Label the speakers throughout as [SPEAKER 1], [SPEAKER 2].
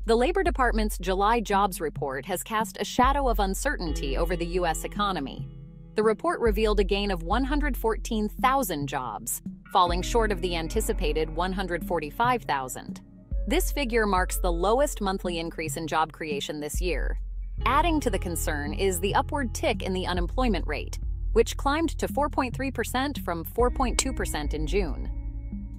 [SPEAKER 1] The Labor Department's July jobs report has cast a shadow of uncertainty over the U.S. economy. The report revealed a gain of 114,000 jobs, falling short of the anticipated 145,000. This figure marks the lowest monthly increase in job creation this year. Adding to the concern is the upward tick in the unemployment rate, which climbed to 4.3% from 4.2% in June.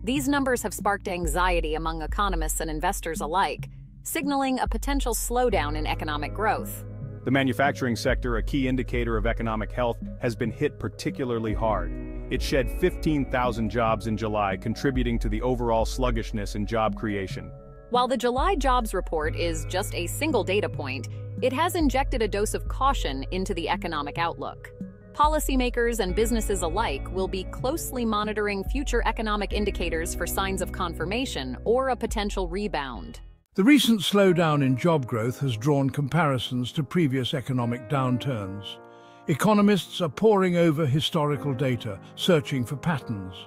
[SPEAKER 1] These numbers have sparked anxiety among economists and investors alike, signaling a potential slowdown in economic growth.
[SPEAKER 2] The manufacturing sector, a key indicator of economic health, has been hit particularly hard. It shed 15,000 jobs in July, contributing to the overall sluggishness in job creation.
[SPEAKER 1] While the July jobs report is just a single data point, it has injected a dose of caution into the economic outlook. Policymakers and businesses alike will be closely monitoring future economic indicators for signs of confirmation or a potential rebound.
[SPEAKER 3] The recent slowdown in job growth has drawn comparisons to previous economic downturns. Economists are poring over historical data, searching for patterns.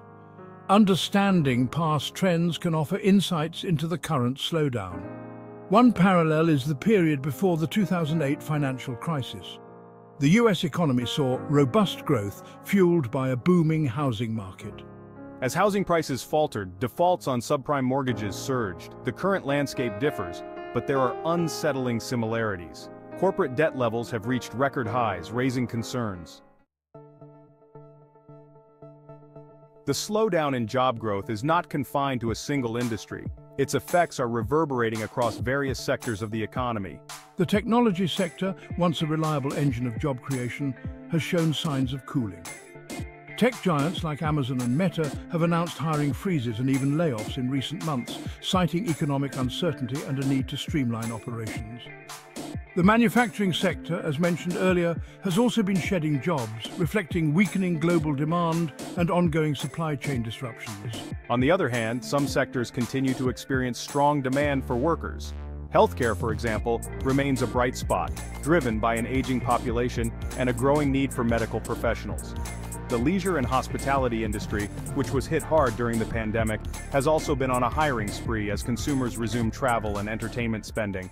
[SPEAKER 3] Understanding past trends can offer insights into the current slowdown. One parallel is the period before the 2008 financial crisis. The US economy saw robust growth fueled by a booming housing market.
[SPEAKER 2] As housing prices faltered, defaults on subprime mortgages surged. The current landscape differs, but there are unsettling similarities. Corporate debt levels have reached record highs, raising concerns. The slowdown in job growth is not confined to a single industry. Its effects are reverberating across various sectors of the economy.
[SPEAKER 3] The technology sector, once a reliable engine of job creation, has shown signs of cooling. Tech giants like Amazon and Meta have announced hiring freezes and even layoffs in recent months, citing economic uncertainty and a need to streamline operations. The manufacturing sector, as mentioned earlier, has also been shedding jobs, reflecting weakening global demand and ongoing supply chain disruptions.
[SPEAKER 2] On the other hand, some sectors continue to experience strong demand for workers. Healthcare, for example, remains a bright spot, driven by an aging population and a growing need for medical professionals. The leisure and hospitality industry, which was hit hard during the pandemic, has also been on a hiring spree as consumers resume travel and entertainment spending.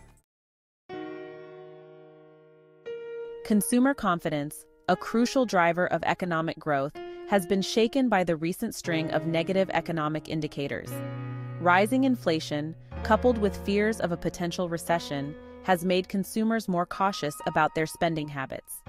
[SPEAKER 4] Consumer confidence, a crucial driver of economic growth, has been shaken by the recent string of negative economic indicators. Rising inflation, coupled with fears of a potential recession, has made consumers more cautious about their spending habits.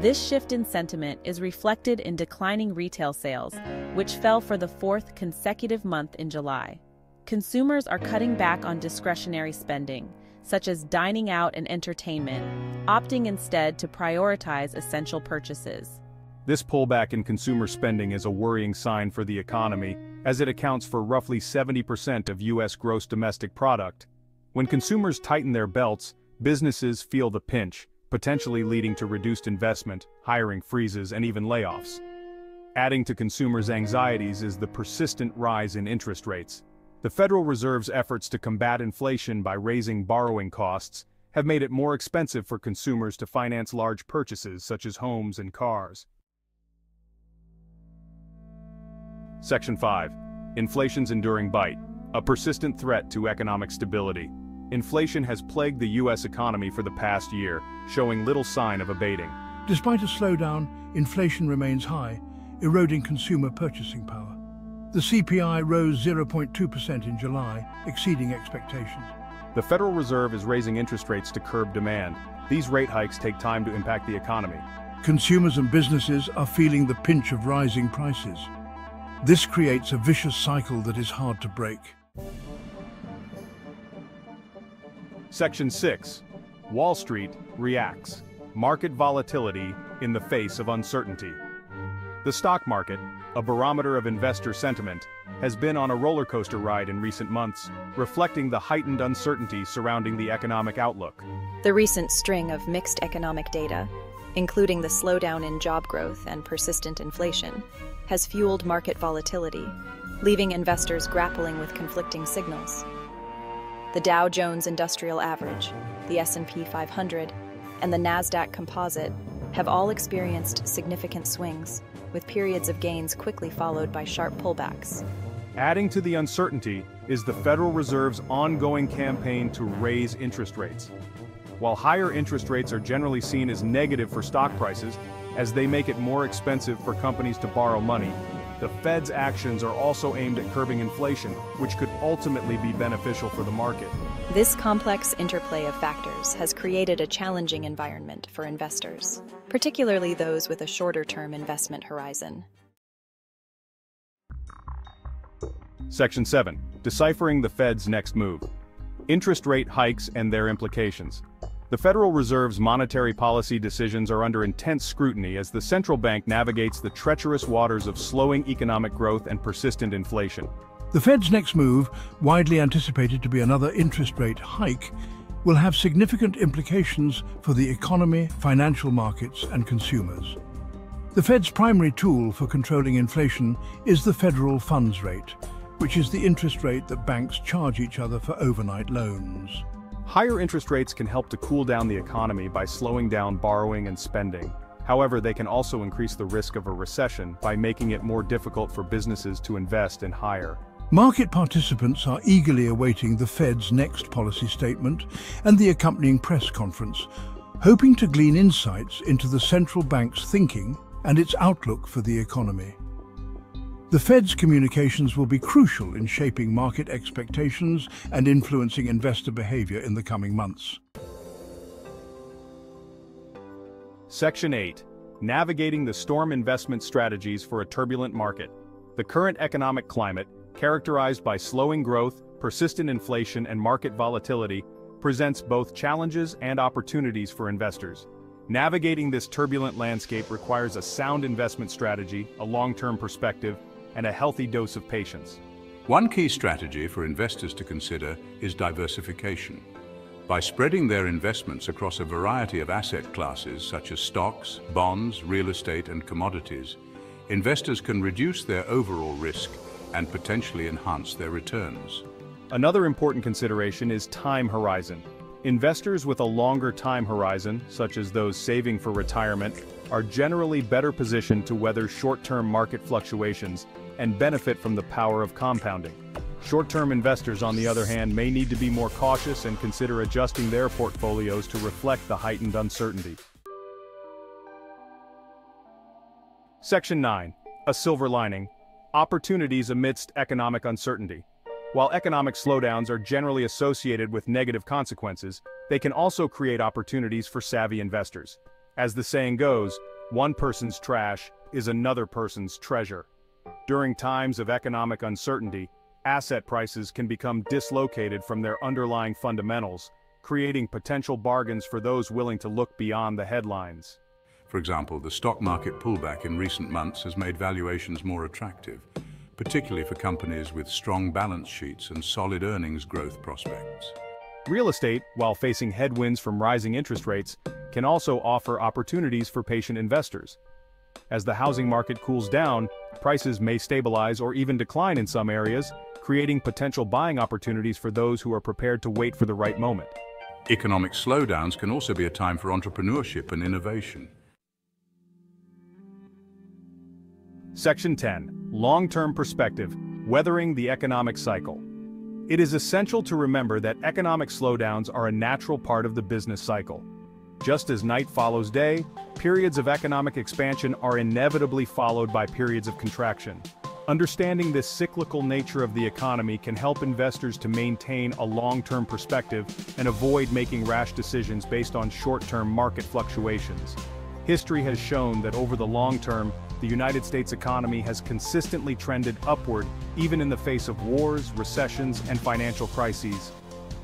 [SPEAKER 4] This shift in sentiment is reflected in declining retail sales, which fell for the fourth consecutive month in July. Consumers are cutting back on discretionary spending, such as dining out and entertainment, opting instead to prioritize essential purchases.
[SPEAKER 2] This pullback in consumer spending is a worrying sign for the economy, as it accounts for roughly 70% of U.S. gross domestic product. When consumers tighten their belts, businesses feel the pinch, potentially leading to reduced investment, hiring freezes, and even layoffs. Adding to consumers' anxieties is the persistent rise in interest rates. The Federal Reserve's efforts to combat inflation by raising borrowing costs have made it more expensive for consumers to finance large purchases such as homes and cars. Section 5. Inflation's enduring bite, a persistent threat to economic stability. Inflation has plagued the U.S. economy for the past year, showing little sign of abating.
[SPEAKER 3] Despite a slowdown, inflation remains high, eroding consumer purchasing power. The CPI rose 0.2% in July, exceeding expectations.
[SPEAKER 2] The Federal Reserve is raising interest rates to curb demand. These rate hikes take time to impact the economy.
[SPEAKER 3] Consumers and businesses are feeling the pinch of rising prices. This creates a vicious cycle that is hard to break.
[SPEAKER 2] Section 6. Wall Street reacts. Market volatility in the face of uncertainty. The stock market, a barometer of investor sentiment, has been on a roller coaster ride in recent months, reflecting the heightened uncertainty surrounding the economic outlook.
[SPEAKER 5] The recent string of mixed economic data, including the slowdown in job growth and persistent inflation, has fueled market volatility, leaving investors grappling with conflicting signals. The Dow Jones Industrial Average, the S&P 500, and the Nasdaq Composite have all experienced significant swings, with periods of gains quickly followed by sharp pullbacks.
[SPEAKER 2] Adding to the uncertainty is the Federal Reserve's ongoing campaign to raise interest rates. While higher interest rates are generally seen as negative for stock prices, as they make it more expensive for companies to borrow money, the Fed's actions are also aimed at curbing inflation, which could ultimately be beneficial for the market.
[SPEAKER 5] This complex interplay of factors has created a challenging environment for investors, particularly those with a shorter-term investment horizon.
[SPEAKER 2] Section 7. Deciphering the Fed's next move. Interest rate hikes and their implications. The Federal Reserve's monetary policy decisions are under intense scrutiny as the central bank navigates the treacherous waters of slowing economic growth and persistent inflation.
[SPEAKER 3] The Fed's next move, widely anticipated to be another interest rate hike, will have significant implications for the economy, financial markets, and consumers. The Fed's primary tool for controlling inflation is the federal funds rate, which is the interest rate that banks charge each other for overnight loans.
[SPEAKER 2] Higher interest rates can help to cool down the economy by slowing down borrowing and spending. However, they can also increase the risk of a recession by making it more difficult for businesses to invest and hire.
[SPEAKER 3] Market participants are eagerly awaiting the Fed's next policy statement and the accompanying press conference, hoping to glean insights into the central bank's thinking and its outlook for the economy. The Fed's communications will be crucial in shaping market expectations and influencing investor behavior in the coming months.
[SPEAKER 2] Section 8. Navigating the storm investment strategies for a turbulent market. The current economic climate, characterized by slowing growth, persistent inflation, and market volatility, presents both challenges and opportunities for investors. Navigating this turbulent landscape requires a sound investment strategy, a long-term perspective, and a healthy dose of patience.
[SPEAKER 6] One key strategy for investors to consider is diversification. By spreading their investments across a variety of asset classes such as stocks, bonds, real estate, and commodities, investors can reduce their overall risk and potentially enhance their returns.
[SPEAKER 2] Another important consideration is time horizon. Investors with a longer time horizon, such as those saving for retirement, are generally better positioned to weather short-term market fluctuations and benefit from the power of compounding. Short-term investors, on the other hand, may need to be more cautious and consider adjusting their portfolios to reflect the heightened uncertainty. Section 9. A silver lining. Opportunities amidst economic uncertainty. While economic slowdowns are generally associated with negative consequences, they can also create opportunities for savvy investors. As the saying goes, one person's trash is another person's treasure. During times of economic uncertainty, asset prices can become dislocated from their underlying fundamentals, creating potential bargains for those willing to look beyond the headlines.
[SPEAKER 6] For example, the stock market pullback in recent months has made valuations more attractive, particularly for companies with strong balance sheets and solid earnings growth prospects.
[SPEAKER 2] Real estate, while facing headwinds from rising interest rates, can also offer opportunities for patient investors. As the housing market cools down, prices may stabilize or even decline in some areas, creating potential buying opportunities for those who are prepared to wait for the right moment.
[SPEAKER 6] Economic slowdowns can also be a time for entrepreneurship and innovation.
[SPEAKER 2] Section 10. Long-term perspective. Weathering the economic cycle. It is essential to remember that economic slowdowns are a natural part of the business cycle. Just as night follows day, periods of economic expansion are inevitably followed by periods of contraction. Understanding this cyclical nature of the economy can help investors to maintain a long-term perspective and avoid making rash decisions based on short-term market fluctuations. History has shown that over the long term, the United States economy has consistently trended upward, even in the face of wars, recessions, and financial crises.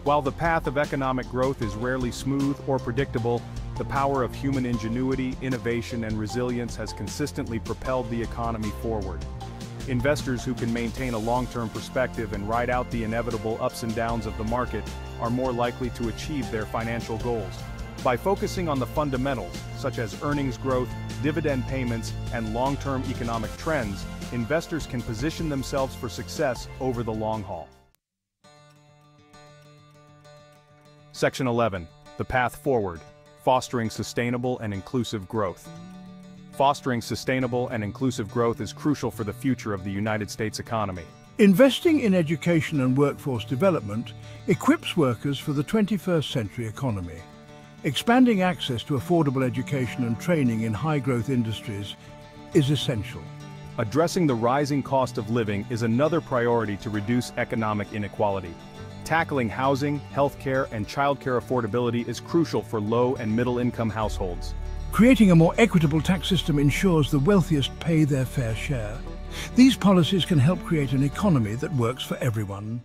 [SPEAKER 2] While the path of economic growth is rarely smooth or predictable, the power of human ingenuity, innovation, and resilience has consistently propelled the economy forward. Investors who can maintain a long-term perspective and ride out the inevitable ups and downs of the market are more likely to achieve their financial goals. By focusing on the fundamentals, such as earnings growth, dividend payments, and long-term economic trends, investors can position themselves for success over the long haul. Section 11. The Path Forward. Fostering sustainable and inclusive growth. Fostering sustainable and inclusive growth is crucial for the future of the United States economy.
[SPEAKER 3] Investing in education and workforce development equips workers for the 21st century economy. Expanding access to affordable education and training in high-growth industries is essential.
[SPEAKER 2] Addressing the rising cost of living is another priority to reduce economic inequality. Tackling housing, healthcare, and childcare affordability is crucial for low and middle-income households.
[SPEAKER 3] Creating a more equitable tax system ensures the wealthiest pay their fair share. These policies can help create an economy that works for everyone.